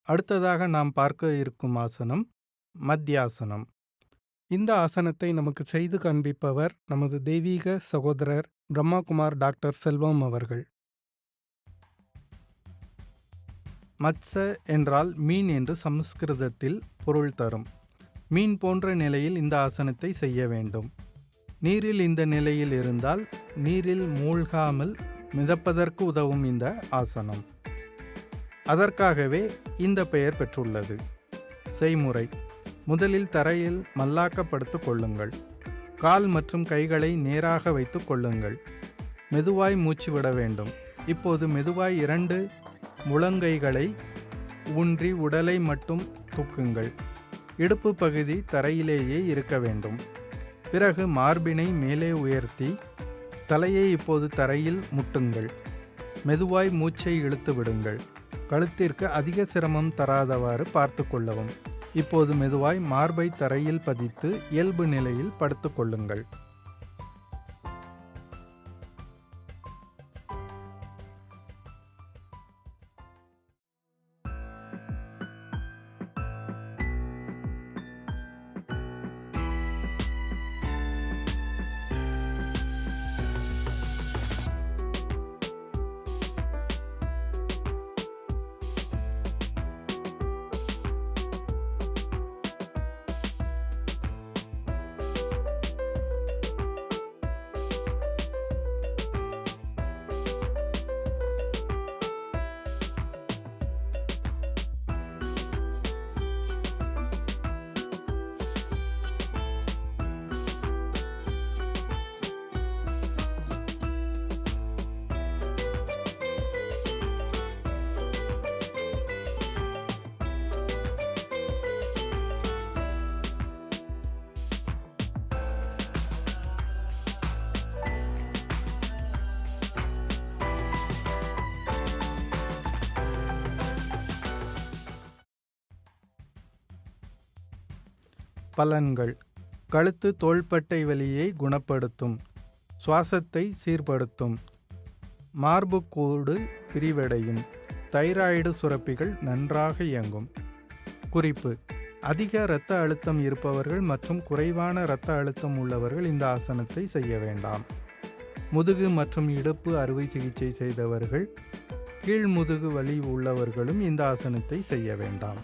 அடுத்ததாக நாம் பார்க்க இருக்கும் ஆசனம் மத்தியாசனம். இந்த ஆசனத்தை நமக்கு செய்து காண்பிப்பவர் நமது தெய்வீக சகோதரர் பிரம்மாகுமார் டாக்டர் செல்வம் அவர்கள். மத்ச என்றால் மீன் என்று சமஸ்கிருதத்தில் பொருள் தரும். மீன் போன்ற நிலையில் இந்த ஆசனத்தை செய்ய வேண்டும். நீரில் இந்த நிலையில் இருந்தால் நீரில் மூழ்காமல் மிதப்பதற்கு உதவும் இந்த ஆசனம். அதற்காகவே இந்த பெயர் பெற்றுள்ளது. செய்முறை: முதலில் தரையில் மல்லாக்கப்படுத்திக் கொள்ளுங்கள். கால் மற்றும் கைகளை நேராக வைத்து கொள்ளுங்கள். மெதுவாய் மூச்சு விட வேண்டும். இப்போது மெதுவாய் 2 முழங்கைகளை ஊன்றி உடலை மட்டும் தூக்குங்கள். இடுப்பு பகுதி தரையிலேயே இருக்க வேண்டும். பிறகு மார்பினை மேலே உயர்த்தி தலையை இப்போது தரையில் முட்டுங்கள். மெதுவாய் மூச்சை இழுத்து விடுங்கள். கழுத்திற்கு அதிக சிரமம் தராதவாறு பார்த்து கொள்ளவும். இப்போது மெதுவாய் மார்பை தரையில் பதித்து இயல்பு நிலையில் படுத்து கொள்ளுங்கள். பலன்கள்: கழுத்து தோள்பட்டை வலியை குணப்படுத்தும். சுவாசத்தை சீர்படுத்தும். மார்புக்கூடு விரிவடையும். தைராய்டு சுரப்பிகள் நன்றாக இயங்கும். குறிப்பு: அதிக இரத்த அழுத்தம் இருப்பவர்கள் மற்றும் குறைவான இரத்த அழுத்தம் உள்ளவர்கள் இந்த ஆசனத்தை செய்ய வேண்டாம். முதுகு மற்றும் இடுப்பு அறுவை சிகிச்சை செய்தவர்கள், கீழ் முதுகு வலி உள்ளவர்களும் இந்த ஆசனத்தை செய்ய வேண்டாம்.